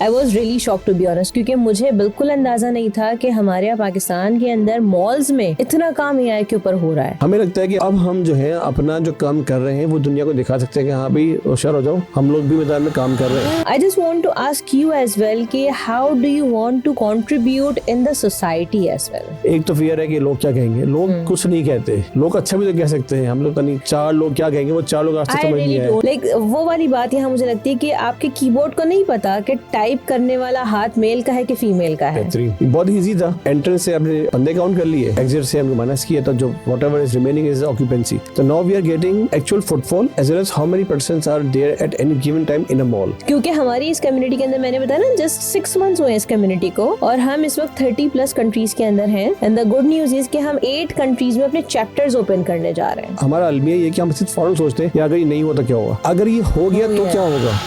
I was really shock to be honest, क्योंकि मुझे बिल्कुल अंदाजा नहीं था कि हमारे यहाँ पाकिस्तान के अंदर मॉल्स में इतना काम AI के ऊपर हो रहा है। हमें लगता है कि अब हम जो है अपना जो काम कर रहे हैं वो दुनिया को दिखा सकते हैं कि हाँ भाई होशियार हो जाओ, हम लोग भी मैदान में काम कर रहे हैं। I just want to ask you as well कि how do you want to contribute in the society as well. एक तो फियर है कि लोग क्या कहेंगे, लोग कुछ नहीं कहते, लोग अच्छा भी तो कह सकते हैं, हम लोग नहीं, 4 लोग क्या कहेंगे वो 4 लोग आज तक समझ नहीं आए। लाइक वो वाली बात यहाँ मुझे लगती है कि आपके कीबोर्ड को नहीं पता कि टाइप करने वाला हाथ मेल का है कि फीमेल का है। बहुत इजी था, एंट्रेंस से आपने बंदे काउंट कर लिए, एग्जिट से हमने माइनस किया, तो जो whatever is remaining is occupancy. तो now we are getting actual footfall as well as how many persons are there at any given time in a mall. क्योंकि हमारी इस कम्युनिटी के अंदर, मैंने बताया ना, जस्ट 6 months हुए इस कम्युनिटी को, और हम इस वक्त 30+ कंट्रीज के अंदर हैं। And the good news is कि हम 8 कंट्रीज में अपने चैप्टर्स ओपन करने जा रहे हैं। हमारा अलमिया ये कि हम सिर्फ फौरन सोचते हैं कि अगर ये नहीं हुआ तो क्या होगा, अगर ये हो गया तो क्या होगा।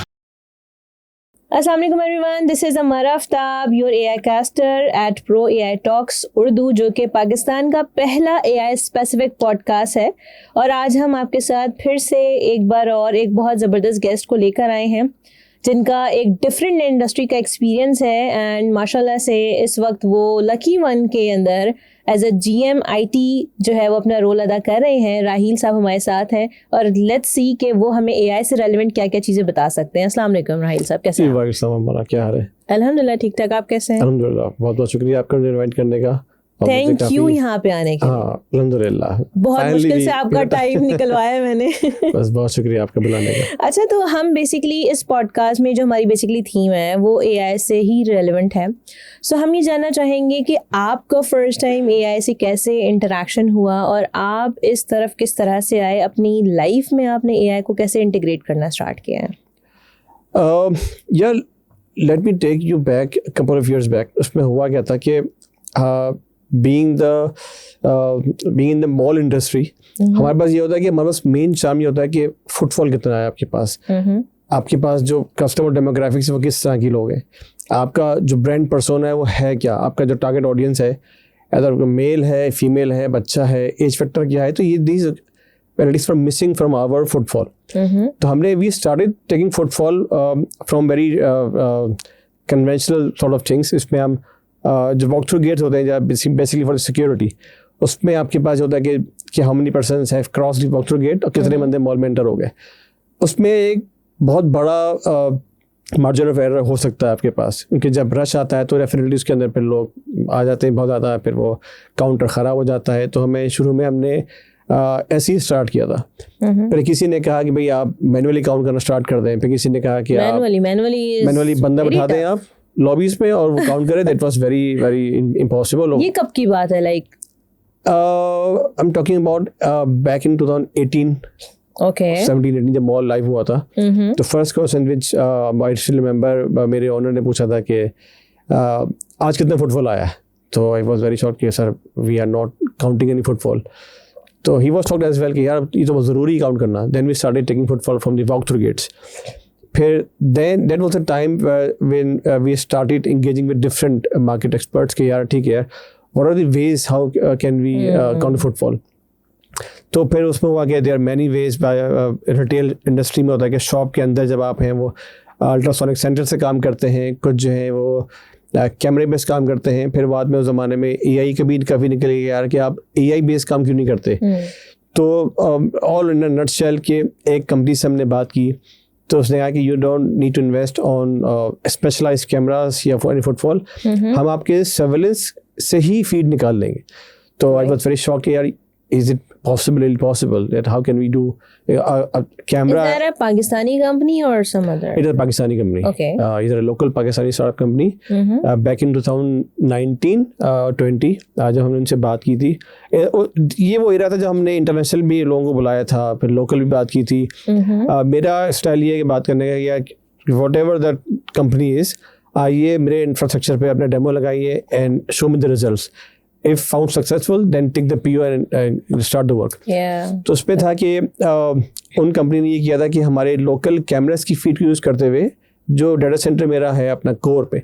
अस्सलाम वालेकुम everyone, this is Amra Aftab, your AI caster at Pro AI Talks Urdu, जो कि पाकिस्तान का पहला AI स्पेसिफिक पॉडकास्ट है। और आज हम आपके साथ फिर से एक बार और एक बहुत ज़बरदस्त गेस्ट को लेकर आए हैं जिनका एक डिफरेंट इंडस्ट्री का एक्सपीरियंस है। एंड माशाल्लाह से इस वक्त वो लकी वन के अंदर एज अ GM IT जो है वो अपना रोल अदा कर रहे हैं। राहील साहब हमारे साथ हैं और लेट्स सी कि वो हमें AI से रेलेवेंट क्या क्या चीज़ें बता सकते हैं। अस्सलाम वालेकुम राहील साहब, कैसे हैं? वालेकुम, क्या हाल है? अल्हम्दुलिल्लाह ठीक ठाक, आप कैसे हैं? अल्हम्दुलिल्लाह, बहुत बहुत शुक्रिया आपका इनवाइट करने का। थैंक यू यहाँ पे आने के लिए। हाँ, अल्हम्दुलिल्लाह, बहुत मुश्किल से आपका टाइम निकलवाया है मैंने। बस बहुत शुक्रिया आपका बुलाने का। अच्छा, तो हम बेसिकली इस पॉडकास्ट में जो हमारी बेसिकली थीम है वो AI से ही रेलेवेंट है। सो हम ये जानना चाहेंगे कि आपका फर्स्ट टाइम AI से कैसे इंटरेक्शन हुआ और आप इस तरफ किस तरह से आए, अपनी लाइफ में आपने AI को कैसे इंटीग्रेट करना स्टार्ट किया है? यार let me take you back couple of years back. उसमें हुआ क्या था कि being in the mall industry, हमारे पास ये होता है कि हमारे पास मेन चार्म ये होता है कि फुटफॉल कितना है आपके पास, आपके पास जो कस्टमर डेमोग्राफिक्स है वो किस तरह के लोग हैं, आपका जो ब्रांड पर्सोना है वो है क्या, आपका जो टारगेट ऑडियंस है, अगर मेल है, फीमेल है, बच्चा है, एज फैक्टर क्या है। तो ये these penalties from missing from our footfall. तो हमने we started taking footfall from very conventional sort of things. इसमें हम जो walk through gates होते हैं जहाँ basically for security, उसमें आपके पास होता है कि how many persons have crossed the walk through gate और कितने बंदे मॉल में एंटर हो गए। उसमें एक बहुत बड़ा मार्जिन ऑफ एरर हो सकता है आपके पास, क्योंकि जब रश आता है तो डेफिनेटली उसके अंदर फिर लोग आ जाते हैं बहुत ज़्यादा, फिर वो काउंटर ख़राब हो जाता है। तो हमें शुरू में हमने ऐसे ही स्टार्ट किया था। फिर किसी ने कहा कि भाई आप मैनुअली काउंट करना स्टार्ट कर दें, फिर किसी ने कहा कि मैनुअली बंदा बिठा दें आप लॉबीज में और वो काउंट करें। That was very very impossible. ये कब की बात है? Like I am talking about back in 2018 17-18 जब मॉल लाइव हुआ था। तो first question which I still remember, मेरे ओनर ने पूछा था कि आज कितना फुटफॉल आया है। तो आई वाज वेरी शॉक्ड कि sir we are not counting any footfall. तो he was shocked as well कि यार ये तो ज़रूरी काउंट करना। Then we started taking footfall from the walk through gates. फिर then that was a time when we started engaging with different market experts कि यार ठीक है यार, what are the ways how can we count footfall. तो फिर उसमें हुआ कि there are many ways. Retail industry में होता है कि शॉप के अंदर जब आप हैं वो अल्ट्रासोनिक सेंसर से काम करते हैं, कुछ जो है वो कैमरे बेस्ड काम करते हैं। फिर बाद में उस ज़माने में AI कभी निकल गया यार कि आप AI बेस्ड काम क्यों नहीं करते। तो ऑल इन अ नटशेल के एक कंपनी से हमने बात की, तो उसने कहा कि you don't need to invest on specialise cameras या फॉर एनी फुटफॉल, हम आपके सर्वेलेंस से ही फीड निकाल लेंगे। तो आई वाज वेरी शॉक्ड यार, is it possible that how can we do a camera? Is that a Pakistani company or some other? It is a Pakistani company. Okay. It's a local Pakistani startup company. Back in 2019-20 जब हमने उनसे बात की थी, ये वो era था जब हमने इंटरनेशनल भी लोगों को बुलाया था, फिर लोकल भी बात की थी। मेरा स्टाइल ये है कि बात करने का या whatever that company is, आइए मेरे इंफ्रास्ट्रक्चर पे अपना डेमो लगाइए and show me the results. If found successful, then take the PO and start the work. Yeah. तो उस पर था कि उन कंपनी ने ये किया था कि हमारे लोकल कैमरास की फीड को यूज़ करते हुए जो डाटा सेंटर मेरा है अपना कोर पे,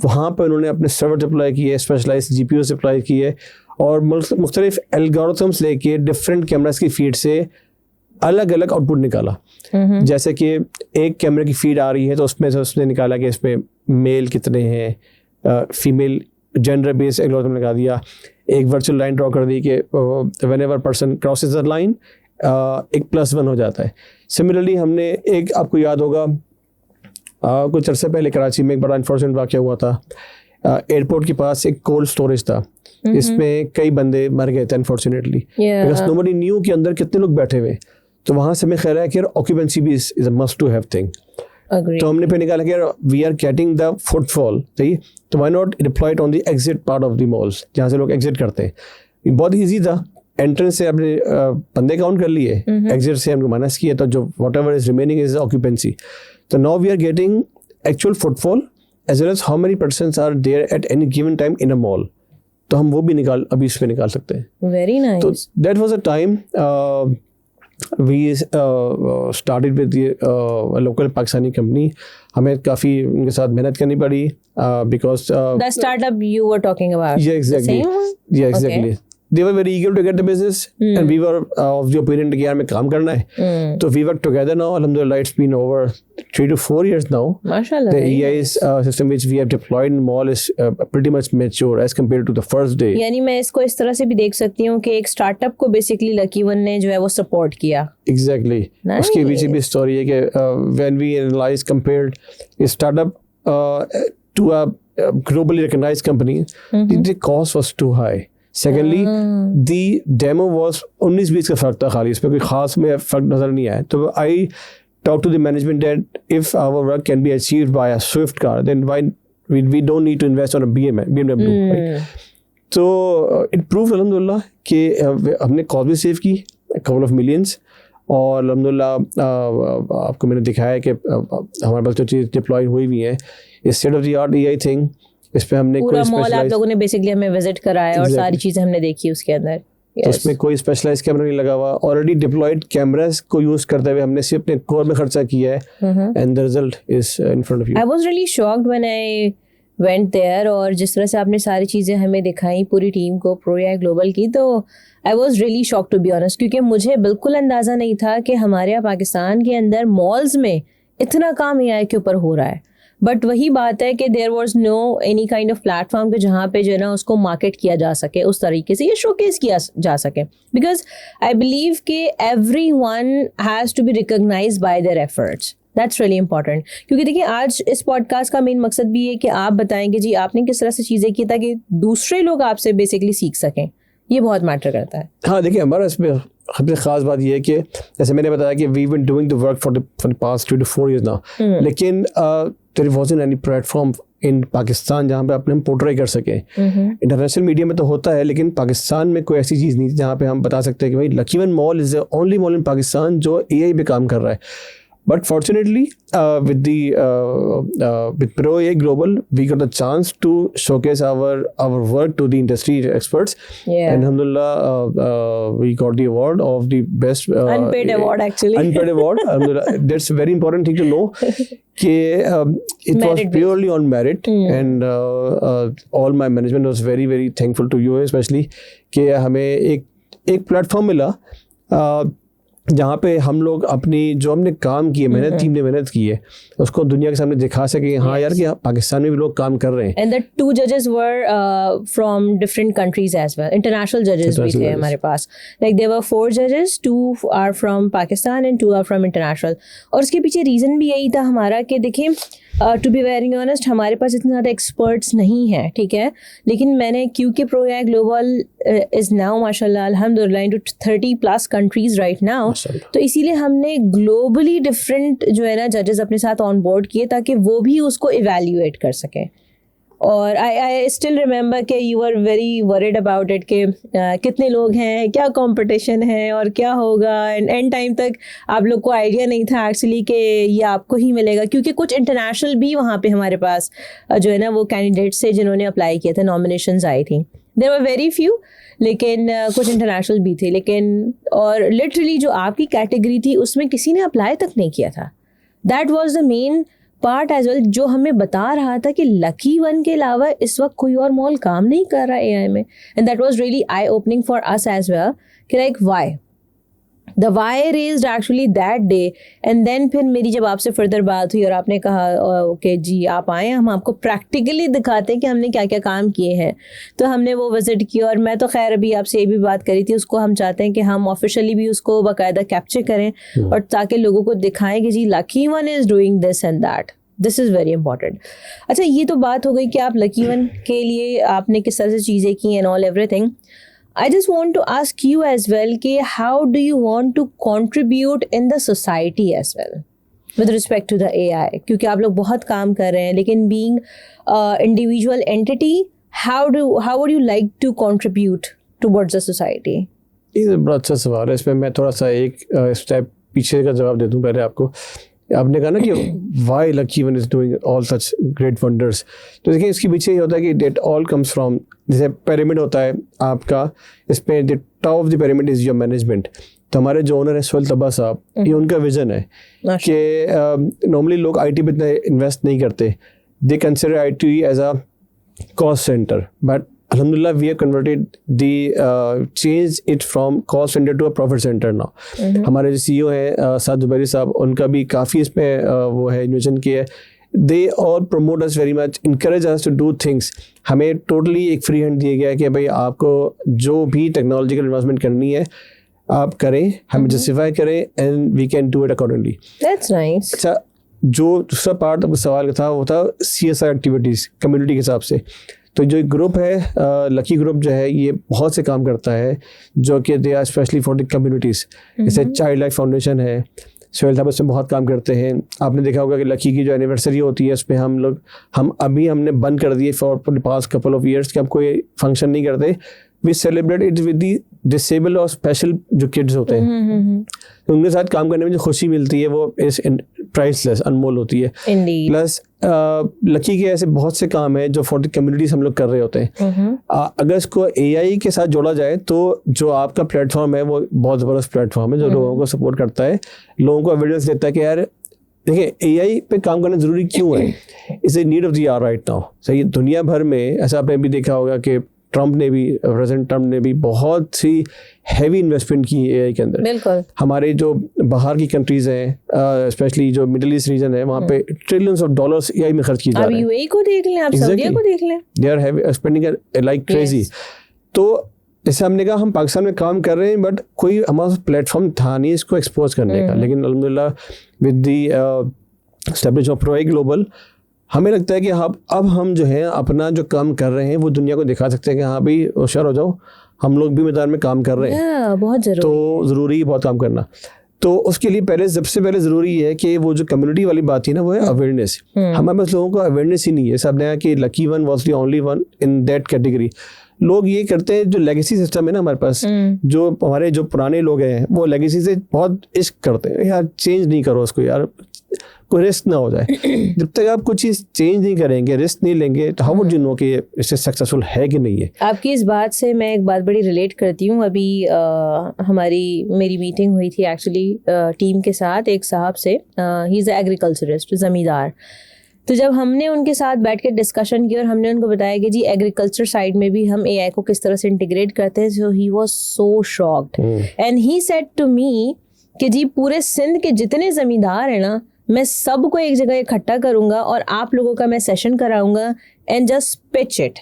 वहाँ पे उन्होंने अपने सर्वर सप्लाई किए, स्पेशलाइज GPU सप्लाई किए और मुख्तलिफ एल्गोरिथम्स लेके डिफरेंट कैमरास की फीड से अलग अलग आउटपुट निकाला। जैसे कि एक कैमरे की फीड आ रही है तो उसमें से उसने निकाला कि इसमें मेल कितने हैं, फीमेल जेंडर बेस्ड एल्गोरिथम लगा दिया, एक वर्चुअल लाइन ड्रॉ कर दी कि whenever person crosses the line एक +1 हो जाता है। सिमिलरली हमने एक, आपको याद होगा कुछ अर्से पहले कराची में एक बड़ा अनफॉर्चुनेट वाक़या हुआ था। एयरपोर्ट के पास एक कोल्ड स्टोरेज था, इसमें कई बंदे मर गए थे अनफॉर्चुनेटली, बिकॉज नोबडी न्यू के अंदर कितने लोग बैठे हुए। तो वहाँ से हमें ख्याल है कि ऑक्यूपेंसी भी is a must to have thing. तो हमने फिर निकाला कि we are getting the footfall, सही, तो why not deploy it on the exit part of the malls, जहाँ से लोग एग्जिट करते हैं। बहुत ईजी था, एंट्रेंस से आपने बंदे काउंट कर लिए, एग्जिट से हमने माइनस किया, तो जो whatever is remaining is occupancy. तो now we are getting actual footfall as well as how many persons are there at any given time in a mall. तो हम वो भी अभी इसमें निकाल सकते हैं। Very nice. तो that was a time we started with a local Pakistani company. हमें काफ़ी उनके साथ मेहनत करनी पड़ी because the startup you were talking about. Yeah, exactly. The same one? Yeah, exactly. Okay. They were very eager to get the business and we were of the opinion कि यार में काम करना है। तो we work together now. Alhamdulillah, it's been over 3 to 4 years now. MashaAllah. The EI system which we have deployed in mall is pretty much mature as compared to the first day. यानी मैं इसको इस तरह से भी देख सकती हूँ कि एक स्टार्टअप को बेसिकली लकी वन ने जो है वो सपोर्ट किया। Exactly. उसके पीछे भी स्टोरी है कि when we analyze compared a startup to a globally recognized company, the cost was too high. Secondly, the demo was 19-20 का फर्क था खाली, इसमें कोई खास में फर्क नजर नहीं आया। तो I talked to the management that if our work can be achieved by a Swift car, then why we don't need to invest on a BMW. Right? So it proved alhamdulillah कि हमने cost भी save की couple of millions, और अल्हम्दुलिल्लाह आपको मैंने दिखाया कि हमारे पास जो चीज़ डिप्लॉय हुई हुई है इस state of the art AI thing. इस पे हमने पूरा मॉल आप लोगों ने बेसिकली हमें विजिट कराया और सारी चीजें हमने देखी उसके अंदर। तो इसमें कोई स्पेशलाइज कैमरा नहीं लगा हुआ, ऑलरेडी डिप्लॉयड कैमरास को यूज करते हुए हमने सिर्फ अपने कोर में खर्चा किया है and the result is in front of you. I was really shocked when I went there, और जिस तरह से आपने सारी चीज़ें हमें दिखाई पूरी टीम को प्रो AI ग्लोबल की, तो I was really shocked to be honest, क्योंकि मुझे बिल्कुल अंदाज़ा नहीं था कि हमारे यहाँ पाकिस्तान के अंदर मॉल्स में इतना काम AI के ऊपर हो रहा है। बट वही बात है कि there was no any kind of platform के जहाँ पे जो है ना उसको मार्केट किया जा सके उस तरीके से, ये शोकेस किया जा सके, बिकॉज आई बिलीव कि every one has to be recognise by their efforts. That's really important, क्योंकि देखिए आज इस पॉडकास्ट का मेन मकसद भी है कि आप बताएंगे जी आपने किस तरह से चीज़ें की ताकि दूसरे लोग आपसे बेसिकली सीख सकें। ये बहुत मैटर करता है। हाँ देखिए, हमारा इसमें सबसे ख़ास बात ये है कि जैसे मैंने बताया कि we been doing the work for the past 3 to 4 years now, लेकिन there wasn't any platform in Pakistan जहाँ पे अपने हम पोर्ट्रे कर सकें। इंटरनेशनल मीडिया में तो होता है, लेकिन पाकिस्तान में कोई ऐसी चीज़ नहीं थी जहाँ पे हम बता सकते हैं कि भाई lucky one mall is the only mall इन पाकिस्तान जो AI पे काम कर रहा है। But fortunately, with Pro AI Global, we got the chance to showcase our work to the industry experts. Yeah. And alhamdulillah, we got the award of the best unpaid award actually. Unpaid award. That's a very important thing to know. It was purely on merit, and all my management was very very thankful to you, especially कि हमें एक platform मिला जहाँ पे हम लोग अपनी जो हमने काम किए, मेहनत टीम ने मेहनत की है, उसको दुनिया के सामने दिखा सके हाँ यार कि पाकिस्तान में भी लोग काम कर रहे हैं। And the 2 judges were from different countries as well, international judges भी थे हमारे पास, like there were 4 judges, 2 are from Pakistan and 2 are from international। और उसके पीछे रीज़न भी यही था हमारा कि देखिए टू बी वेरी ऑनेस्ट हमारे पास इतने ज़्यादा एक्सपर्ट्स नहीं हैं, ठीक है, लेकिन मैंने क्योंकि pro AI global is now माशाल्लाह अल्हम्दुलिल्लाह इनटू 30+ कंट्रीज़ राइट नाउ, तो इसीलिए हमने ग्लोबली डिफरेंट जो है ना जजेस अपने साथ ऑन बोर्ड किए ताकि वो भी उसको इवेल्युएट कर सकें। और आई स्टिल रिमेंबर कि you are very worried about it कि कितने लोग हैं, क्या कंपटीशन है और क्या होगा, एंड टाइम तक आप लोग को आइडिया नहीं था एक्चुअली कि ये आपको ही मिलेगा, क्योंकि कुछ इंटरनेशनल भी वहाँ पे हमारे पास जो है ना वो कैंडिडेट्स से जिन्होंने अप्लाई किया था, नॉमिनेशंस आई थी, देयर वर वेरी फ्यू, लेकिन कुछ इंटरनेशनल भी थे, लेकिन और लिटरली जो आपकी कैटेगरी थी उसमें किसी ने अप्लाई तक नहीं किया था। That was the main part as well, जो हमें बता रहा था कि लकी वन के अलावा इस वक्त कोई और मॉल काम नहीं कर रहा AI में, and that was really eye opening for us as well कि like why The why raised actually that day, and then फिर मेरी जब आपसे फर्दर बात हुई और आपने कहा ओके जी आप आए, हम आपको प्रैक्टिकली दिखाते हैं कि हमने क्या क्या काम किए हैं, तो हमने वो विजिट किया। और मैं तो खैर अभी आपसे ये भी बात करी थी, उसको हम चाहते हैं कि हम ऑफिशियली भी उसको बाकायदा कैप्चर करें और ताकि लोगों को दिखाएं कि जी lucky one is doing this and that, this is very important. अच्छा, ये तो बात हो गई कि आप लकी वन के लिए आपने किस तरह से चीज़ें की and all everything. I just want to ask you as well कि how do you want to contribute in the society as well with respect to the AI, क्योंकि आप लोग बहुत काम कर रहे हैं, लेकिन being individual entity, how would you like to contribute towards the society? ये बड़ा अच्छा सवाल है। इसमें मैं थोड़ा सा एक स्टेप पीछे का जवाब दे दूं पहले आपको। आपने कहा ना कि why lucky one is doing all such great wonders, तो देखिए इसके पीछे ये होता है कि डेट ऑल कम्स फ्रॉम, जैसे पिरामिड होता है आपका, इसमें the top of the pyramid is your management. तो हमारे जो ओनर है सोहेल तब्बा साहब, ये उनका विजन है कि नॉर्मली लोग आईटी पे इतना इन्वेस्ट नहीं करते, they consider IT as a cost centre, but Alhamdulillah, we have converted changed it from cost center to a profit center now. हमारे जो CEO हैं साद जुबैरी साहब, उनका भी काफ़ी इसमें वो है इन्वेस्टमेंट किया है। They all promote us very much, encourage us to do things. हमें टोटली एक फ्री हैंड दिया गया है कि भाई आपको जो भी टेक्नोलॉजिकल इन्वेस्टमेंट करनी है आप करें, हमें जस्टिफाई करें and we can do it accordingly. That's nice. अच्छा, जो दूसरा पार्ट आपका सवाल का था वो था CSR एक्टिविटीज़ कम्युनिटी के हिसाब से। तो जो ग्रुप है लकी ग्रुप जो है, ये बहुत से काम करता है जो कि they are specially for the communities. जैसे चाइल्ड लाइफ फाउंडेशन है, सोहेल साहब उसमें बहुत काम करते हैं। आपने देखा होगा कि लकी की जो एनिवर्सरी होती है उसमें हमने बंद कर दिए for the past couple of years कि हम कोई फंक्शन नहीं करते। We celebrate it with the disable और स्पेशल जो किड्स होते हैं, तो उनके साथ काम करने में जो खुशी मिलती है वो इस प्राइसलेस, अनमोल होती है। प्लस लकी के ऐसे बहुत से काम है जो फॉर द कम्युनिटीज हम लोग कर रहे होते हैं। अगर इसको AI के साथ जोड़ा जाए तो जो आपका प्लेटफॉर्म है वो बहुत ज़बरदस्त प्लेटफॉर्म है जो लोगों को सपोर्ट करता है, लोगों को अवेयरनेस देता है कि यार देखिए AI पे काम करना ज़रूरी क्यों है, it's a need of the hour right now. सही, दुनिया भर में ऐसा आपने भी देखा होगा कि प्रेसिडेंट ट्रम्प ने भी बहुत सी हैवी इन्वेस्टमेंट की AI के अंदर। बिल्कुल। हमारे जो बाहर की कंट्रीज हैं, स्पेशली जो मिडिल ईस्ट रीजन है, वहाँ पे ट्रिलियंस ऑफ डॉलर्स AI में खर्च किए जा रहे हैं। आप UAE को देख लें, आप सऊदीया को देख लें, they are spending like crazy. तो जैसे हमने कहा हम पाकिस्तान में काम कर रहे हैं, बट कोई हमारा प्लेटफॉर्म था नहीं इसको एक्सपोज करने का, लेकिन अल्हम्दुलिल्लाह with the establishment of pro global हमें लगता है कि अब हम जो है अपना जो काम कर रहे हैं वो दुनिया को दिखा सकते हैं कि हाँ भाई होशियार हो जाओ, हम लोग भी मैदान में काम कर रहे हैं। बहुत जरूरी, तो ज़रूरी है बहुत काम करना। तो उसके लिए सबसे पहले ज़रूरी है कि वो जो कम्युनिटी वाली बात थी ना, वो है अवेयरनेस। हमारे पास लोगों को अवेयरनेस ही नहीं है। सब ने कि lucky one was the only one in that category. लोग ये करते हैं, जो लेगेसी सिस्टम है ना हमारे पास, जो हमारे जो पुराने लोग हैं वो लेगेसी से बहुत इश्क करते हैं, यार चेंज नहीं करो उसको, यार कोई रिस्क ना हो जाए। जब तक आप कुछ चीज़ चेंज नहीं करेंगे, रिस्क नहीं लेंगे, तो हाउ वुड यू नो कि इससे सक्सेसफुल है कि नहीं है। आपकी इस बात से मैं एक बात बड़ी रिलेट करती हूँ। अभी मेरी मीटिंग हुई थी एक्चुअली टीम के साथ एक साहब से, ही इज़ एग्रीकल्चरिस्ट, ज़मींदार। तो जब हमने उनके साथ बैठ के डिस्कशन की और हमने उनको बताया कि जी एग्रीकल्चर साइड में भी हम AI को किस तरह से इंटीग्रेट करते हैं, so he was so shocked and he said to me कि जी पूरे सिंध के जितने ज़मींदार हैं ना, मैं सबको एक जगह इकट्ठा करूंगा और आप लोगों का मैं सेशन कराऊंगा and just pitch it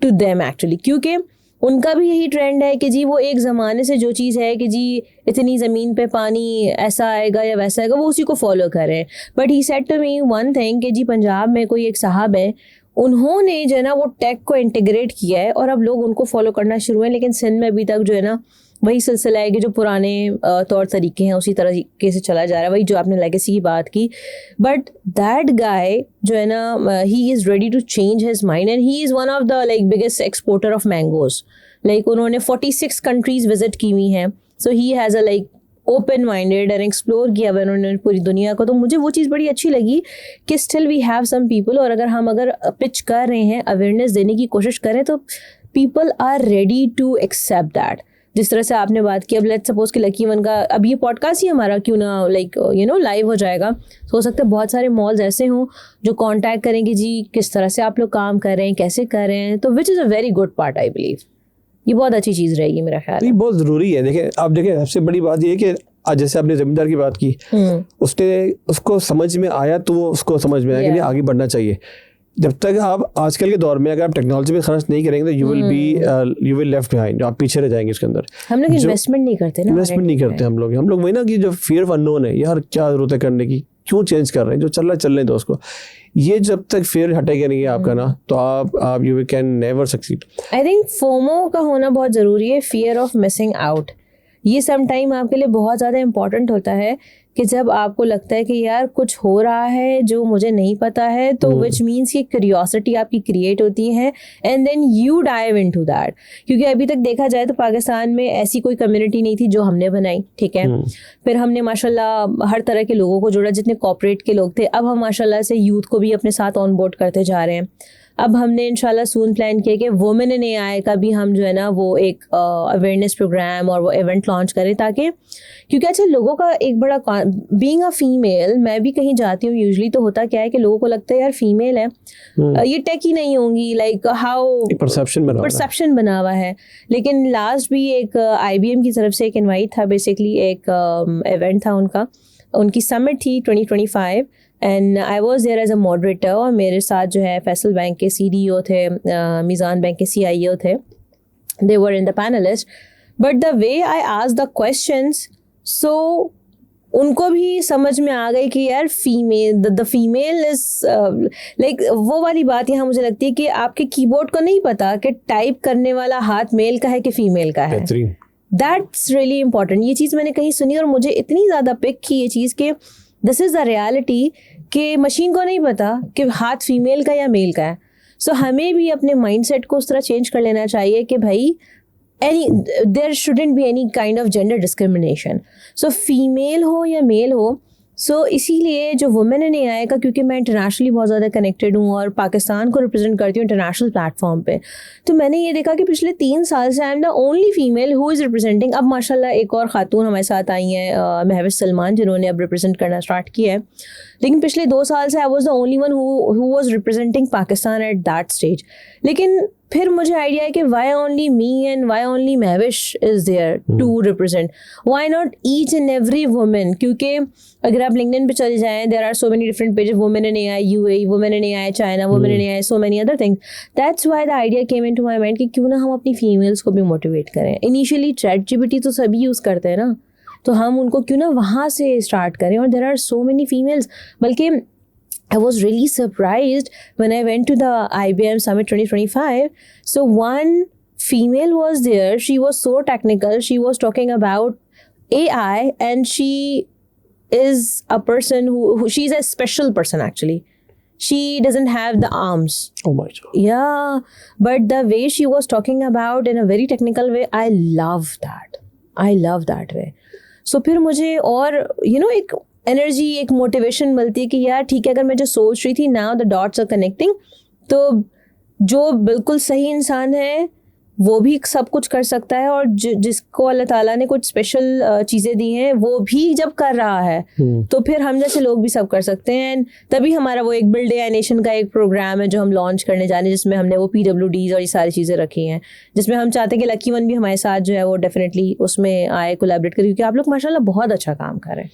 to them actually, क्योंकि उनका भी यही ट्रेंड है कि जी वो एक ज़माने से जो चीज़ है कि जी इतनी ज़मीन पे पानी ऐसा आएगा या वैसा आएगा, वो उसी को फॉलो करें। But he said to me one thing कि जी पंजाब में कोई एक साहब है, उन्होंने जो है ना वो टेक को इंटीग्रेट किया है और अब लोग उनको फॉलो करना शुरू हैं, लेकिन सिंध में अभी तक जो है ना वही सिलसिला है कि जो पुराने तौर तरीके हैं उसी तरीके से चला जा रहा है, वही जो आपने लेगेसी की बात की। बट दैट गाय जो है ना, he is ready to change his mind and he is one of the like biggest exporter of mangoes. Like उन्होंने 46 कंट्रीज विजिट की हुई हैं, so he has a like open minded and explore किया हुआ उन्होंने पूरी दुनिया को। तो मुझे वो चीज़ बड़ी अच्छी लगी कि still we have some people, और अगर पिच कर रहे हैं, अवेयरनेस देने की कोशिश करें, तो people are ready to accept that. जिस तरह से आपने बात की, अब लेट्स सपोज कि लकी वन का अब ये पॉडकास्ट ही हमारा क्यों ना लाइक लाइव हो जाएगा, तो हो सकता है बहुत सारे मॉल्स ऐसे हों जो कांटेक्ट करेंगे जी किस तरह से आप लोग काम कर रहे हैं, कैसे कर रहे हैं, तो which is a very good part I believe. ये बहुत अच्छी चीज़ रहेगी मेरा ख्याल। ये बहुत ज़रूरी है। देखिए आप देखें, सबसे बड़ी बात ये है कि आज जैसे आपने ज़मींदार की बात की, उसको समझ में आया तो वो उसको समझ में आया कि नहीं आगे बढ़ना चाहिए। जब तक आप आजकल के दौर में अगर आप टेक्नोलॉजी में खर्च नहीं करेंगे तो यू विल लेफ्ट बिहाइंड, आप पीछे रह जाएंगे इसके अंदर। हम लोग इन्वेस्टमेंट नहीं करते ना, इन्वेस्टमेंट नहीं करते हम लोग वही ना कि जो फियर ऑफ अननोन है, यार क्या जरूरत है करने की, क्यों चेंज कर रहे हैं, जो चल रहा है चलने दो उसको। ये जब तक फियर हटेगा नहीं आपका ना, तो आप you can never succeed. I think FOMO का होना बहुत ज़रूरी है, फियर ऑफ मिसिंग आउट। ये सम टाइम आपके लिए बहुत ज़्यादा इम्पॉर्टेंट होता है कि जब आपको लगता है कि यार कुछ हो रहा है जो मुझे नहीं पता है, तो विच मीन्स कि क्यूरियोसिटी आपकी क्रिएट होती है and then you dive into that. क्योंकि अभी तक देखा जाए तो पाकिस्तान में ऐसी कोई कम्युनिटी नहीं थी जो हमने बनाई, ठीक है। फिर हमने माशाल्लाह हर तरह के लोगों को जोड़ा, जितने कॉर्पोरेट के लोग थे। अब हम माशाल्लाह से यूथ को भी अपने साथ ऑन बोर्ड करते जा रहे हैं। अब हमने इंशाल्लाह सून प्लान किया कि वुमेन इन एआई का भी हम जो है ना वो एक अवेयरनेस प्रोग्राम और वो इवेंट लॉन्च करें, ताकि क्योंकि अच्छा लोगों का एक बड़ा बीइंग अ फीमेल, मैं भी कहीं जाती हूँ यूजुअली तो होता क्या है कि लोगों को लगता है यार फीमेल है ये टेक ही नहीं होंगी, लाइक हाउ परसेप्शन बना हुआ है। लेकिन लास्ट भी एक IBM की तरफ से एक इन्वाइट था, बेसिकली एक इवेंट था उनकी समिट थी 2025 and I was there as a moderator. और मेरे साथ जो है फैसल बैंक के CDO थे, मीज़ान बैंक के CIO थे, they were in the panelist. But the way I asked the questions, so उनको भी समझ में आ गई कि यार द फीमेल इज लाइक वो वाली बात यहाँ मुझे लगती है कि आपके कीबोर्ड को नहीं पता कि टाइप करने वाला हाथ मेल का है कि फीमेल का है। That's really important. ये चीज़ मैंने कहीं सुनी और मुझे इतनी ज़्यादा पिक की ये चीज़ कि दिस इज़ द रियलिटी कि मशीन को नहीं पता कि हाथ फीमेल का या मेल का है। सो हमें भी अपने माइंडसेट को उस तरह चेंज कर लेना चाहिए कि भाई there shouldn't be any kind of gender discrimination. So female हो या मेल हो, सो इसीलिए जो वुमेन इन एआई का, क्योंकि मैं इंटरनेशनली बहुत ज़्यादा कनेक्टेड हूँ और पाकिस्तान को रिप्रेजेंट करती हूँ इंटरनेशनल प्लेटफॉर्म पे, तो मैंने ये देखा कि पिछले 3 साल से I am the only female who is representing. अब माशाल्लाह एक और खातून हमारे साथ आई हैं, महविश सलमान, जिन्होंने अब रिप्रेजेंट करना स्टार्ट किया है। लेकिन पिछले 2 साल से I was the only one who was representing Pakistan at that stage. लेकिन फिर मुझे आइडिया है कि why only me and why only Mahwish is there to represent, why not each and every women. क्योंकि अगर आप लिंक्डइन पे चले जाएं, there are so many different pages, women in AI UAE, women in AI China, women in AI, so many other things. That's why the idea came into my mind कि क्यों ना हम अपनी females को भी motivate करें। Initially ChatGPT तो सभी यूज़ करते हैं ना, तो हम उनको क्यों ना वहाँ से स्टार्ट करें। और there are so many females, बल्कि I was really surprised when I went to the IBM Summit 2025. So one female was there. She was so technical. She was talking about AI, and she is a person who she's a special person actually. She doesn't have the arms. Oh my God. Yeah, but the way she was talking about in a very technical way, I love that. I love that way. So फिर मुझे और एक energy, एक motivation मिलती है कि यार ठीक है, अगर मैं जो सोच रही थी, now the dots are connecting. तो जो बिल्कुल सही इंसान है वो भी सब कुछ कर सकता है, और जिसको अल्लाह ताला ने कुछ स्पेशल चीज़ें दी हैं वो भी जब कर रहा है तो फिर हम जैसे लोग भी सब कर सकते हैं। तभी हमारा वो एक बिल्ड एआई नेशन का एक प्रोग्राम है जो हम लॉन्च करने जा रहे हैं, जिसमें हमने वो PWDs और ये सारी चीज़ें रखी हैं, जिसमें हम चाहते हैं कि लकी वन भी हमारे साथ जो है वो डेफिनेटली उसमें आए, कोलैबोरेट करें, क्योंकि आप लोग माशाल्लाह बहुत अच्छा काम कर रहे हैं।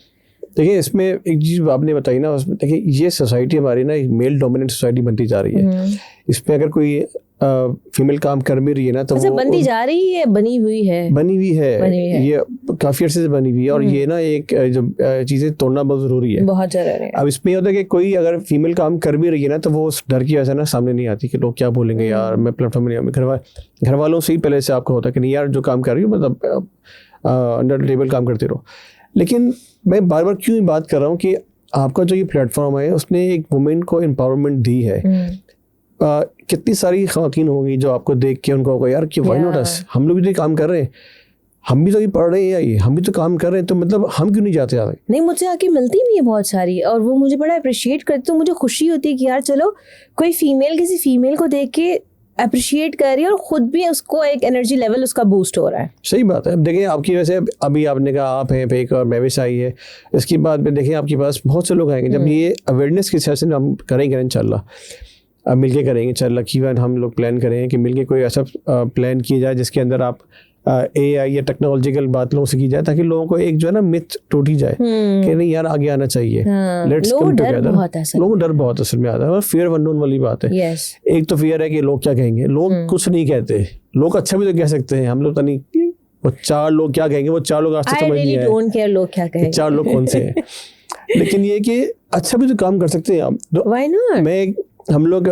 देखिए इसमें एक चीज़ आपने बताई ना, उसमें देखिए ये सोसाइटी हमारी ना एक मेल डोमिनेंट सोसाइटी बनती जा रही है। इसमें अगर कोई फीमेल काम कर भी रही है ना, तो वो बनती जा रही है, बनी हुई है, ये काफ़ी अर्से से बनी हुई है। और ये ना एक जो चीज़ें तोड़ना बहुत ज़रूरी है, बहुत ज़रूरी है। अब इसमें होता है कि कोई अगर फीमेल काम कर भी रही है ना, तो वो उस डर की वजह से ना सामने नहीं आती कि लोग क्या बोलेंगे, यार मैं प्लेटफॉर्म में नहीं, घर वालों से ही पहले से आपको होता है कि नहीं यार जो काम कर रही हो मतलब अंडर टेबल काम करते रहो। लेकिन मैं बार बार क्यों बात कर रहा हूँ कि आपका जो ये प्लेटफॉर्म है उसने एक वुमेन को एम्पावरमेंट दी है। कितनी सारी ख़वातीन होंगी जो आपको देख के उनको होगा यार कि व्हाई नॉट अस, हम लोग भी तो काम कर रहे हैं, हम भी तो ये पढ़ रहे हैं, ये हम भी तो काम कर रहे हैं, तो मतलब हम क्यों नहीं जाते आगे। नहीं, मुझे आके मिलती भी है बहुत सारी, और वो मुझे बड़ा अप्रिशिएट करती, तो मुझे खुशी होती है कि यार चलो कोई फीमेल किसी फीमेल को देख के अप्रिशिएट कर रही है और ख़ुद भी उसको एक एनर्जी लेवल उसका बूस्ट हो रहा है। सही बात है। अब देखें आपकी वजह से अभी आपने कहा आप हैं फेक और महविश आई है, इसके बाद में देखें आपके पास बहुत से लोग आएंगे। जब ये अवेयरनेस के सेशन हम करेंगे इंशाल्लाह, मिलके करेंगे। चल लकी वन हम लोग प्लान करेंगे कि मिलके कोई ऐसा प्लान किया जाए जिसके अंदर आप AI या टेक्नोलॉजिकल बात लोगों से की जाए, ताकि लोगों को एक जो है ना मिथ टूटी जाए कि नहीं यार आगे आना चाहिए, लेट्स कम टुगेदर। लोगों को डर बहुत असल में आता है, फियर ऑफ अननोन वाली बात है। एक तो फियर है कि लोग क्या कहेंगे, लोग कुछ नहीं कहते, लोग अच्छा भी तो कह सकते हैं, हम लोग तो नहीं, वो 4 लोग क्या कहेंगे, वो 4 लोग आज तक समझ नहीं आए लोग क्या कहेंगे, 4 लोग कौन से हैं। लेकिन ये कि अच्छा भी तो काम कर सकते हैं आप। Why not? हम लोग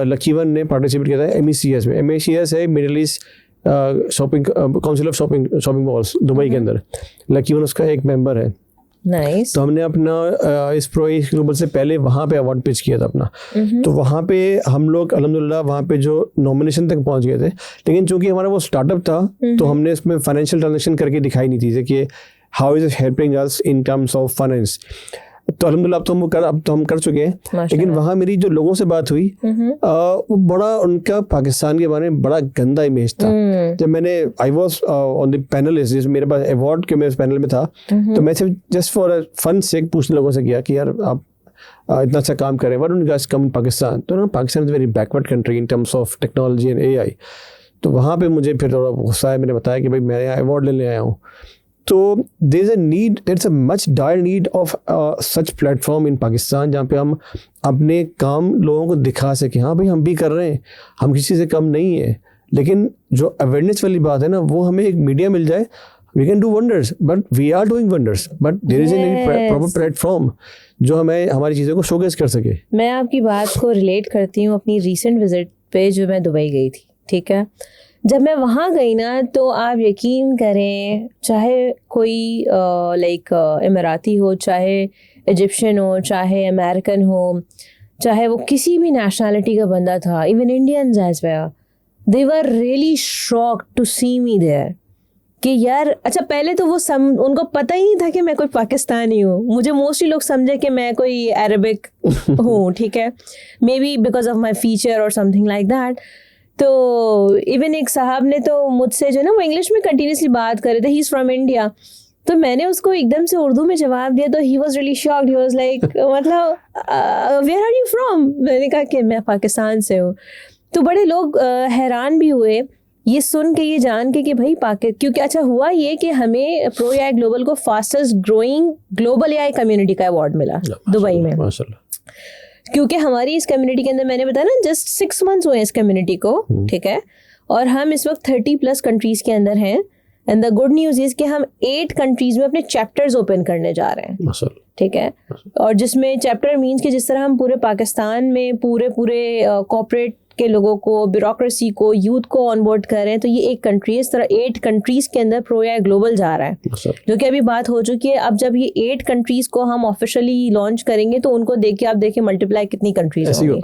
लकी वन ने पार्टिसिपेट किया था MECS में। MECS है middle east shopping council of shopping malls Dubai के अंदर। लकी वन उसका एक मेंबर है। Nice. तो हमने अपना इस प्रो ग्लोबल से पहले वहाँ पे अवार्ड पिच किया था अपना। तो वहाँ पे हम लोग अल्हम्दुलिल्लाह वहाँ पे जो नॉमिनेशन तक पहुँच गए थे, लेकिन चूंकि हमारा वो स्टार्टअप था तो हमने इसमें फाइनेंशियल ट्रांजेक्शन करके दिखाई नहीं थी कि how is it helping us in terms of finance. तो अल्हम्दुलिल्लाह अब तो हम कर चुके हैं। लेकिन वहाँ मेरी जो लोगों से बात हुई वो बड़ा उनका पाकिस्तान के बारे में बड़ा गंदा इमेज था। जब मैंने I was on the panelist, मेरे पास अवार्ड के मेरे पैनल में था, तो मैं सिर्फ जस्ट फॉर फन से पूछने लोगों से किया कि यार आप इतना अच्छा काम करें, why don't you guys come in Pakistan. तो Pakistan is very backward country in terms of technology and AI। तो वहाँ पे मुझे फिर थोड़ा गुस्सा है, मैंने बताया कि भाई मैं यहाँ अवार्ड लेने आया हूँ। तो there's a much dire need of such platform in Pakistan, जहाँ पे हम अपने काम लोगों को दिखा सकें, हाँ भाई हम भी कर रहे हैं, हम किसी से कम नहीं है। लेकिन जो अवेयरनेस वाली बात है ना, वो हमें एक मीडिया मिल जाए, we can do wonders, but we are doing wonders, but there isn't any proper platform जो हमें हमारी चीज़ों को शोकेस कर सके। मैं आपकी बात को रिलेट करती हूँ अपनी रिसेंट विजिट पे, जो मैं दुबई गई थी, ठीक है। जब मैं वहाँ गई ना, तो आप यकीन करें, चाहे कोई इमराती हो, चाहे इजिप्शियन हो, चाहे अमेरिकन हो, चाहे वो किसी भी नेशनलिटी का बंदा था, even Indians as well, they were really shocked to see me there कि यार अच्छा, पहले तो वो उनको पता ही नहीं था कि मैं कोई पाकिस्तानी हूँ। मुझे मोस्टली लोग समझे कि मैं कोई अरबिक हूँ, ठीक है, may be because of my feature और समथिंग लाइक दैट। तो इवन एक साहब ने तो मुझसे जो ना, वो इंग्लिश में कंटिन्यूसली बात कर रहे थे, ही इज़ फ्रॉम इंडिया, तो मैंने उसको एकदम से उर्दू में जवाब दिया, तो he was really shocked, he was like मतलब वेयर आर यू फ्रॉम। मैंने कहा कि मैं पाकिस्तान से हूँ। तो बड़े लोग हैरान भी हुए ये सुन के, ये जान के कि भाई क्योंकि अच्छा हुआ ये कि हमें प्रो AI ग्लोबल को fastest growing global AI community का अवार्ड मिला दुबई में, क्योंकि हमारी इस कम्युनिटी के अंदर, मैंने बताया ना, जस्ट 6 months हुए इस कम्युनिटी को, ठीक है, और हम इस वक्त 30+ कंट्रीज के अंदर हैं। And the good news is कि हम 8 कंट्रीज में अपने चैप्टर्स ओपन करने जा रहे हैं, ठीक है। और जिसमें चैप्टर मीन्स कि जिस तरह हम पूरे पाकिस्तान में पूरे कॉर्पोरेट के लोगों को, ब्यूरोक्रेसी को, यूथ को ऑनबोर्ड कर रहे हैं, तो ये एक कंट्री है। इस तरह 8 कंट्रीज के अंदर प्रो AI ग्लोबल जा रहा है, जो कि अभी बात हो चुकी है। अब जब ये 8 कंट्रीज को हम ऑफिशियली लॉन्च करेंगे, तो उनको देख के आप देखिए मल्टीप्लाई कितनी कंट्रीज होंगी।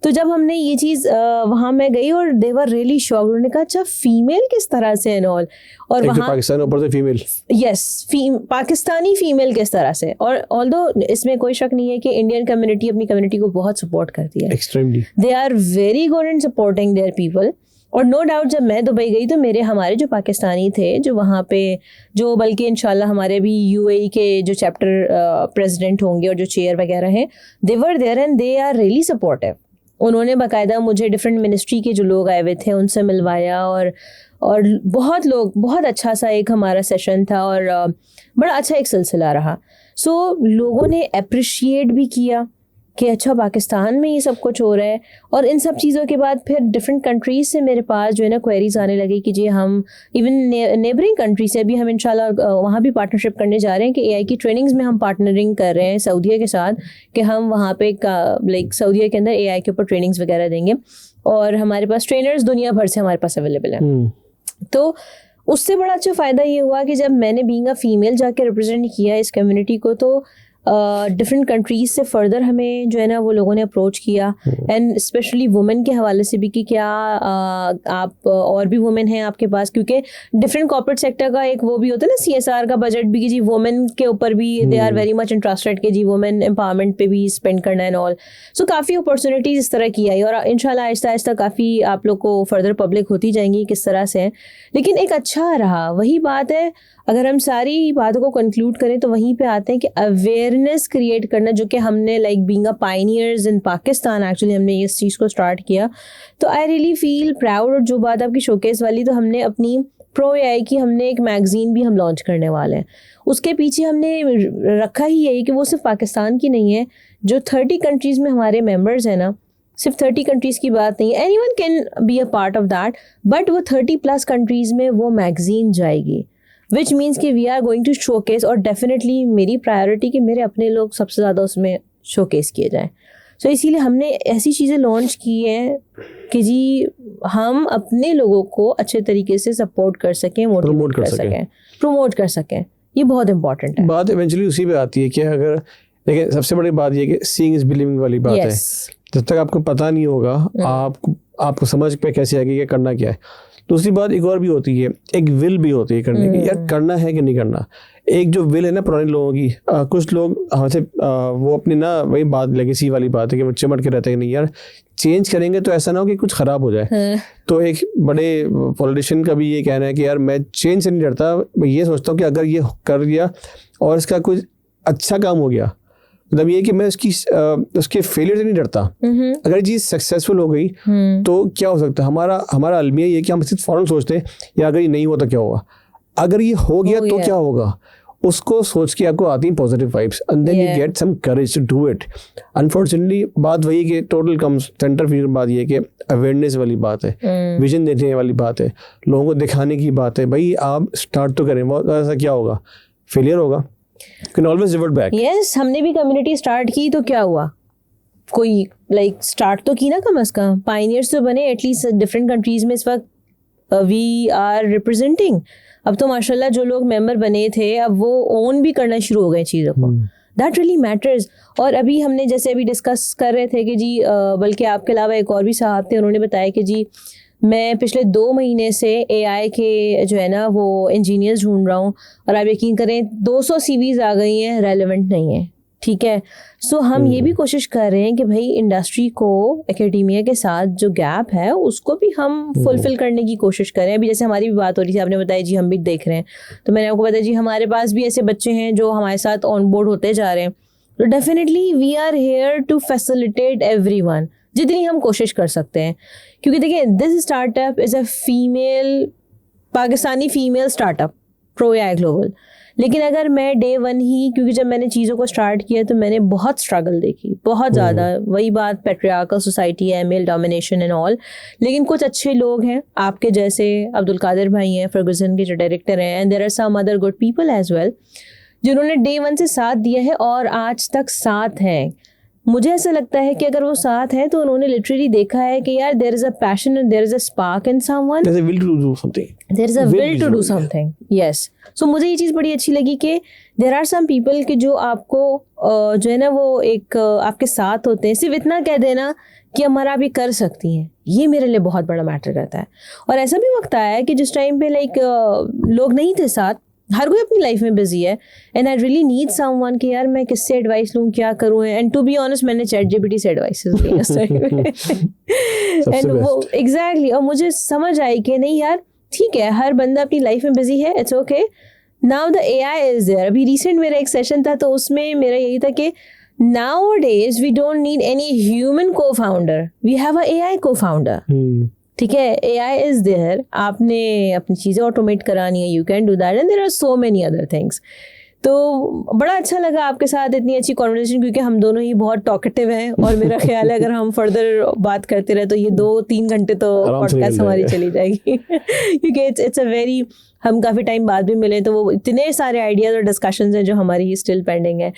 तो जब हमने ये चीज़ वहाँ मैं गई और दे वर रियली शॉक्ड। उन्होंने कहा अच्छा फीमेल किस तरह से एंड ऑल, और वहाँ पाकिस्तान ऊपर से फीमेल, यस, पाकिस्तानी फीमेल किस तरह से। और ऑल्दो इसमें कोई शक नहीं है कि इंडियन कम्युनिटी अपनी कम्युनिटी को बहुत सपोर्ट करती है, extremely, they are very good in supporting their people. और नो डाउट जब मैं दुबई गई तो हमारे जो पाकिस्तानी थे जो वहाँ पे, जो बल्कि इंशाल्लाह हमारे भी UAE के जो चैप्टर प्रेसिडेंट होंगे और जो चेयर वगैरह हैं, they were there and they are really supportive. उन्होंने बाकायदा मुझे डिफरेंट मिनिस्ट्री के जो लोग आए हुए थे उनसे मिलवाया, और बहुत अच्छा सा एक हमारा सेशन था, और बड़ा अच्छा एक सिलसिला रहा। सो लोगों ने अप्रिशिएट भी किया कि अच्छा पाकिस्तान में ये सब कुछ हो रहा है। और इन सब चीज़ों के बाद फिर डिफरेंट कंट्रीज़ से मेरे पास जो है ना क्वेरीज आने लगी कि जी हम इवन नेबरिंग कंट्री से भी हम इंशाल्लाह वहाँ भी पार्टनरशिप करने जा रहे हैं कि AI की ट्रेनिंग्स में हम पार्टनरिंग कर रहे हैं सऊदीया के साथ, कि हम वहाँ पे सऊदीया के अंदर AI के ऊपर ट्रेनिंग्स वगैरह देंगे, और हमारे पास ट्रेनर्स दुनिया भर से हमारे पास अवेलेबल हैं। तो उससे बड़ा अच्छा फ़ायदा ये हुआ कि जब मैंने बीइंग अ फीमेल जाके रिप्रेजेंट किया इस कम्युनिटी को, तो डिफरेंट कंट्रीज से फर्दर हमें जो है ना वो लोगों ने अप्रोच किया, एंड स्पेशली वुमेन के हवाले से भी कि क्या आप और भी वुमेन हैं आपके पास, क्योंकि डिफरेंट कॉर्पोरेट सेक्टर का एक वो भी होता है ना CSR का बजट भी कि जी वुमेन के ऊपर भी they are very much interested कि जी वुमेन एम्पावरमेंट पे भी स्पेंड करना एंड ऑल। सो काफ़ी अपॉर्चुनिटीज़ इस तरह की आई, और इंशाल्लाह आहिस्ता आहिस्ता काफ़ी आप लोग को फर्दर पब्लिक होती जाएंगी किस तरह से है। लेकिन एक अच्छा रहा, वही बात है, अगर हम सारी बातों को कंक्लूड करें तो वहीं पे आते हैं कि अवेयरनेस अवेयरनेस क्रिएट करना, जो कि हमने like being a pioneers in Pakistan actually हमने इस चीज़ को स्टार्ट किया. तो आई रियली फील प्राउड. और जो बात आपकी शोकेस वाली, तो हमने अपनी प्रो एआई की हमने एक मैगजीन भी हम लॉन्च करने वाले हैं. उसके पीछे हमने रखा ही यही कि वो सिर्फ पाकिस्तान की नहीं है, जो 30 कंट्रीज़ में हमारे मेंबर्स हैं ना, सिर्फ 30 कंट्रीज़ की बात नहीं है, anyone can be a part of that, but वो 30+ कंट्रीज़ में वो मैगजीन जाएगी, विच मीन्स कि we are going to showcase. और डेफिनेटली मेरी प्रायोरिटी कि मेरे अपने लोग सबसे ज़्यादा उसमें शोकेस किए जाएँ. सो इसीलिए हमने ऐसी चीज़ें लॉन्च की हैं कि जी हम अपने लोगों को अच्छे तरीके से सपोर्ट कर सकें, मोटिवेट कर सकें, प्रमोट कर सकें. ये बहुत इंपॉर्टेंट है. बात इवेंचुअली उसी पे आती है कि अगर देखिए सबसे बड़ी बात ये कि सीइंग इज बिलीविंग वाली बात है. जब तक आपको पता नहीं होगा आपको समझ पे कैसे आएगी कि करना क्या है. दूसरी बात एक और भी होती है, एक विल भी होती है करने की, यार करना है कि नहीं करना. एक जो विल है ना पुराने लोगों की, कुछ लोग हमसे वो अपनी ना वही बात लेगेसी वाली बात है कि वो चिमट के रहते हैं कि नहीं यार चेंज करेंगे तो ऐसा ना हो कि कुछ खराब हो जाए. तो एक बड़े पॉलिटिशियन का भी ये कहना है कि यार मैं चेंज से नहीं डरता, मैं ये सोचता हूँ कि अगर ये कर दिया और इसका कुछ अच्छा काम हो गया, मतलब ये कि मैं उसके फेलियर से नहीं डरता. अगर चीज़ सक्सेसफुल हो गई तो क्या हो सकता है. हमारा अलमिया ये कि हम सिर्फ फौरन सोचते हैं या अगर ये नहीं हुआ तो क्या होगा, अगर ये हो गया तो क्या होगा, उसको सोच के आपको आती हैं positive vibes and then you get some courage to do it. Unfortunately बात वही कि टोटल कम सेंटर फिगर बात ये कि अवेयरनेस वाली बात है, विजन देने वाली बात है, लोगों को दिखाने की बात है. भाई आप स्टार्ट तो करें, बहुत ऐसा क्या होगा, फेलियर होगा, can always revert back. Yes, हमने भी कम्युनिटी स्टार्ट की तो क्या हुआ, कोई लाइक स्टार्ट तो की ना, कम अज कम पायनियर्स तो बने. एटलीस्ट डिफरेंट कंट्रीज में इस वक्त वी आर रिप्रेजेंटिंग. अब तो माशाल्लाह जो लोग मेंबर बने थे अब वो ओन भी करना शुरू हो गए चीज़ों को. That really matters. और अभी हमने जैसे अभी डिस्कस कर रहे थे कि जी बल्कि आपके अलावा एक और भी साहब थे, उन्होंने बताया कि जी मैं पिछले 2 महीने से एआई के जो है ना वो इंजीनियर्स ढूंढ रहा हूँ, और आप यकीन करें 200 सीवीज आ गई हैं, रेलेवेंट नहीं है. ठीक है. सो हम ये भी कोशिश कर रहे हैं कि भाई इंडस्ट्री को एकेडमिया के साथ जो गैप है उसको भी हम फुलफिल करने की कोशिश करें. अभी जैसे हमारी भी बात हो रही थी, आपने बताया जी हम भी देख रहे हैं, तो मैंने आपको बताया जी हमारे पास भी ऐसे बच्चे हैं जो हमारे साथ ऑन बोर्ड होते जा रहे हैं. तो definitely we are here to facilitate everyone जितनी हम कोशिश कर सकते हैं. क्योंकि देखिए this startup is a female, Pakistani female startup, pro AI global. लेकिन अगर मैं डे 1 ही, क्योंकि जब मैंने चीज़ों को स्टार्ट किया तो मैंने बहुत स्ट्रगल देखी, बहुत ज़्यादा. वही बात, पैट्रियार्कल सोसाइटी है, मेल डोमिनेशन एंड ऑल. लेकिन कुछ अच्छे लोग हैं आपके जैसे, अब्दुल कादिर भाई हैं फर्गुसन के जो डायरेक्टर हैं, and there are some other good people as well, जिन्होंने डे 1 से साथ दिया है और आज तक साथ हैं. मुझे ऐसा लगता है कि अगर वो साथ हैं तो उन्होंने लिटरली देखा है कि यार there is a passion and there is a spark in someone, there is a will to do something. Yes. So मुझे ये चीज़ बड़ी अच्छी लगी कि देयर आर सम पीपल कि जो आपको जो है ना वो एक आपके साथ होते हैं. सिर्फ इतना कह देना कि हमारा आप ये कर सकती हैं, ये मेरे लिए बहुत बड़ा मैटर करता है. और ऐसा भी वक्त आया है कि जिस टाइम पे लाइक लोग नहीं थे साथ, हर कोई अपनी लाइफ में बिजी है, and I really need someone कि यार मैं किससे एडवाइस लूँ, क्या करूँ. एंड टू बी ऑनेस्ट मैंने ChatGPT से एडवाइसेस ली उस टाइम में. एंड वो एग्जैक्टली. और मुझे समझ आई कि नहीं यार ठीक है, हर बंदा अपनी लाइफ में बिजी है, it's okay. Now the AI is there. अभी रिसेंट मेरा एक सेशन था तो उसमें मेरा यही था कि nowadays we don't need any human co-founder, we have a AI co-founder. ठीक है, AI is there. आपने अपनी चीज़ें ऑटोमेट करानी है, you can do that, and there are so many other things. तो बड़ा अच्छा लगा आपके साथ इतनी अच्छी कॉन्वर्सेशन, क्योंकि हम दोनों ही बहुत टॉकेटिव हैं, और मेरा ख्याल है अगर हम फर्दर बात करते रहे तो ये 2-3 घंटे तो पॉडकास्ट हमारी चली जाएगी. क्योंकि इट्स अ वेरी, हम काफ़ी टाइम बाद भी मिले तो वो इतने सारे आइडियाज़ और डिस्कशंस हैं जो हमारी स्टिल पेंडिंग है.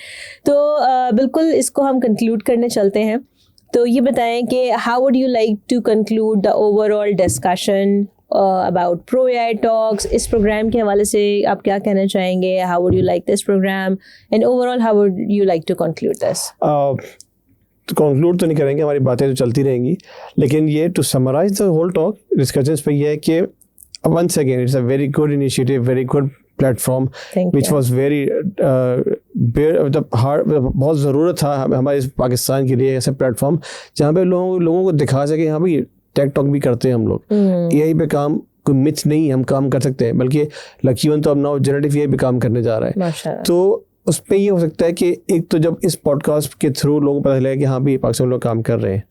तो बिल्कुल इसको हम कंक्लूड करने चलते हैं. तो ये बताएं कि how would you like to conclude the overall discussion about pro AI talks. इस प्रोग्राम के हवाले से आप क्या कहना चाहेंगे? How would you like this programme, and overall how would you like to conclude this? Conclude तो नहीं करेंगे, हमारी बातें तो चलती रहेंगी, लेकिन ये to summarise the whole talk discussions पे ये है कि once again it's a very good initiative, very good platform which was very बहुत ज़रूरत था हमारे पाकिस्तान के लिए ऐसा प्लेटफॉर्म जहाँ पे लोगों को दिखा सके हाँ भाई टेक टॉक भी करते हैं हम लोग. यही पे काम कोई मिथ नहीं, हम काम कर सकते हैं, बल्कि लकीवन तो अब नाउ जनरेटिव ये भी काम करने जा रहा है. तो उस पर ये हो सकता है कि एक तो जब इस पॉडकास्ट के थ्रू लोगों को पता चलेगा कि हाँ भी पाकिस्तान में लोग काम कर रहे हैं।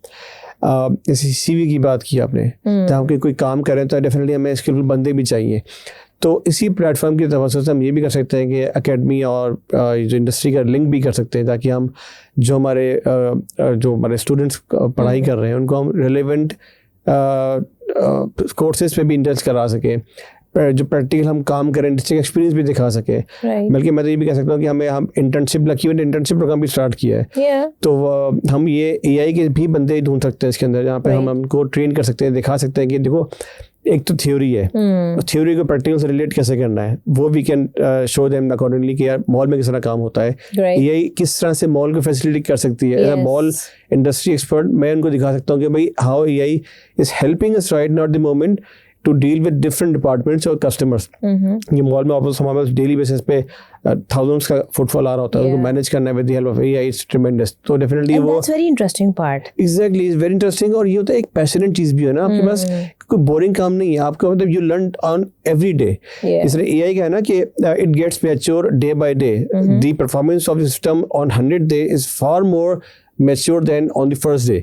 जैसे सीवी की बात की आपने, तो हम कोई काम कर रहे हैं तो डेफिनेटली हमें स्किलफुल बंदे भी चाहिए। तो इसी प्लेटफॉर्म की तवज्जो से हम ये भी कर सकते हैं कि एकेडमी और जो इंडस्ट्री का लिंक भी कर सकते हैं, ताकि हम जो हमारे स्टूडेंट्स पढ़ाई कर रहे हैं उनको हम रिलेवेंट कोर्सेज पे भी इंटरेस्ट करा सकें, जो प्रैक्टिकल हम काम करें, इंडस्ट्री का एक्सपीरियंस भी दिखा सके। बल्कि मैं तो ये भी कह सकता हूँ कि हम इंटर्नशिप इंटर्नशिप प्रोग्राम भी स्टार्ट किया है। तो हम ये AI के भी बंदे ढूंढ सकते हैं इसके अंदर, जहाँ पे हम उनको ट्रेन कर सकते हैं, दिखा सकते हैं कि देखो एक तो थ्योरी है, थ्योरी को प्रैक्टिकल से रिलेट कैसे करना है, वो we can show them accordingly कि यार मॉल में किस तरह काम होता है, AI किस तरह से मॉल को फैसिलिटी कर सकती है। मॉल इंडस्ट्री एक्सपर्ट मैं उनको दिखा सकता हूँ कि भाई how AI is helping us right now at the moment to deal with different departments और customers। ये मॉल में ऑफिस हमारे डेली बेसिस पे thousands का फुटफॉल आ रहा होता है, उनको मैनेज करना है with the help of AI, it's tremendous। तो डेफिनेटली वो that's very interesting part। Exactly, it's very interesting। और ये होता है एक पैशनेट चीज भी है ना आपके पास, कोई बोरिंग काम नहीं है आपका, मतलब you learn on every day। इसलिए AI का है ना कि it gets mature day by day। The performance of the system on 100 day is far more mature than on the first day।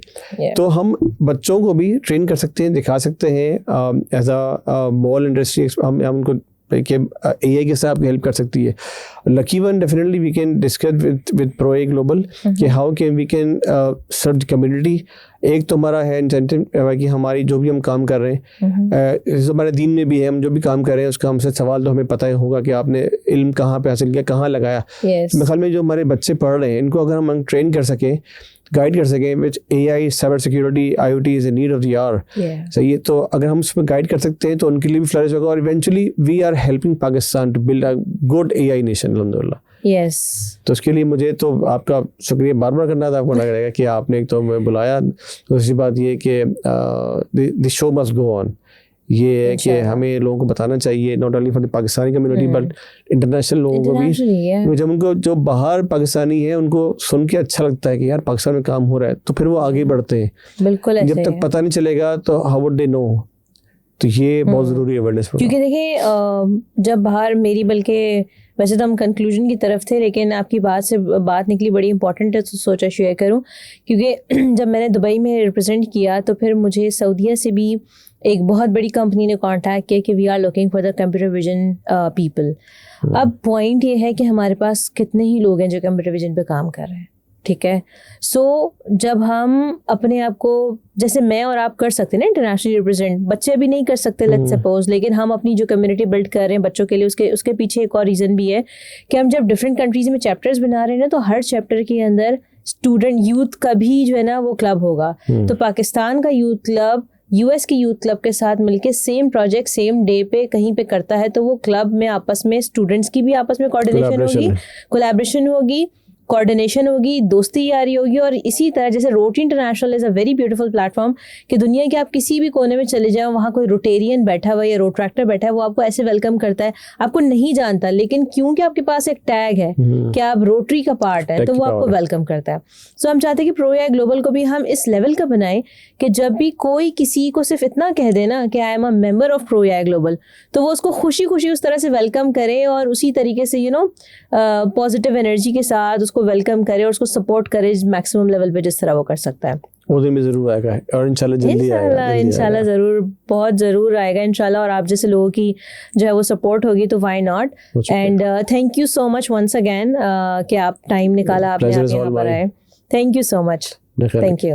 तो हम बच्चों को भी ट्रेन कर सकते हैं, दिखा सकते हैं एज अ मॉल इंडस्ट्री, हम उनको कि AI के साथ आपकी हेल्प कर सकती है। Lucky one definitely we can discuss with ProAI global कि how can we can serve the community. एक तो हमारा है इंसेंटिव कि हमारी जो भी हम काम कर रहे हैं, हमारे दीन में भी है, हम जो भी काम कर रहे हैं उसका हमसे सवाल तो हमें पता ही होगा कि आपने इल्म कहाँ पे हासिल किया, कहाँ लगाया। मेरे ख्याल में जो हमारे बच्चे पढ़ रहे हैं इनको अगर हम ट्रेन कर सकें, गाइड कर सकें which AI cyber security IoT is a need of the hour. सही है, तो अगर हम उसमें गाइड कर सकते हैं तो उनके लिए भी फ्लरिश होगा, और eventually we are helping Pakistan to build a good AI nation अल्हम्दुलिल्लाह। यस, तो उसके लिए मुझे तो आपका शुक्रिया बार बार करना था, आपको लग रहेगा कि आपने एक तो हमें बुलाया। दूसरी बात ये कि the show must go on, ये है कि हमें लोगों को बताना चाहिए, not only for the Pakistani community but international लोगों को भी। जब उनको जो बाहर पाकिस्तानी है उनको सुन के अच्छा लगता है कि यार पाकिस्तान में काम हो रहा है, तो फिर वो आगे बढ़ते हैं। बिल्कुल, जब तक पता नहीं चलेगा तो हाउ वुड दे नो। तो ये बहुत ज़रूरी है अवेयरनेस, क्योंकि देखिए जब बाहर मेरी, बल्कि वैसे तो हम कंक्लूजन की तरफ थे, लेकिन आपकी बात से बात निकली बड़ी इंपॉर्टेंट है तो सोचा शेयर करूं। क्योंकि जब मैंने दुबई में रिप्रेजेंट किया तो फिर मुझे सऊदीया से भी एक बहुत बड़ी कंपनी ने कांटेक्ट किया कि we are looking for the computer vision people. अब पॉइंट ये है कि हमारे पास कितने ही लोग हैं जो कंप्यूटर विजन पे काम कर रहे हैं, ठीक है। सो जब हम अपने आप को, जैसे मैं और आप कर सकते हैं ना इंटरनेशनली रिप्रेजेंट, बच्चे भी नहीं कर सकते लेट्स सपोज, लेकिन हम अपनी जो कम्युनिटी बिल्ड कर रहे हैं बच्चों के लिए, उसके पीछे एक और रीज़न भी है कि हम जब डिफरेंट कंट्रीज में चैप्टर्स बना रहे हैं ना, तो हर चैप्टर के अंदर स्टूडेंट यूथ का भी जो है ना वो क्लब होगा। तो पाकिस्तान का यूथ क्लब US के यूथ क्लब के साथ मिलके सेम प्रोजेक्ट सेम डे पे कहीं पे करता है, तो वो क्लब में आपस में स्टूडेंट्स की भी आपस में कोऑर्डिनेशन होगी, कोलैबोरेशन होगी, कोऑर्डिनेशन होगी, दोस्ती यारी होगी। और इसी तरह जैसे rotary international is a very beautiful platform कि दुनिया के आप किसी भी कोने में चले जाओ, वहाँ कोई रोटेरियन बैठा हुआ या रोट्रैक्टर बैठा है, वो आपको ऐसे वेलकम करता है, आपको नहीं जानता, लेकिन क्योंकि आपके पास एक टैग है कि आप रोटरी का पार्ट है, तो वो आपको वेलकम करता है। सो हम चाहते हैं कि ProAI ग्लोबल को भी हम इस लेवल का बनाएं कि जब भी कोई किसी को सिर्फ इतना कह देना कि I am a member of ProAI global, तो वो उसको खुशी खुशी उस तरह से वेलकम करे और उसी तरीके से पॉजिटिव एनर्जी के साथ उसको वेलकम करे और उसको सपोर्ट करे मैक्सिमम लेवल पे जिस तरह वो कर सकता है। वो दिन में जरूर आएगा और इंशाल्लाह जल्दी आएगा, इंशाल्लाह ज़रूर, बहुत ज़रूर आएगा इंशाल्लाह। और आप जैसे लोगों की जो है वो सपोर्ट होगी तो why not. And thank you so much once again कि आप टाइम निकाला, आपने यहाँ पर आए। Thank you so much, thank you.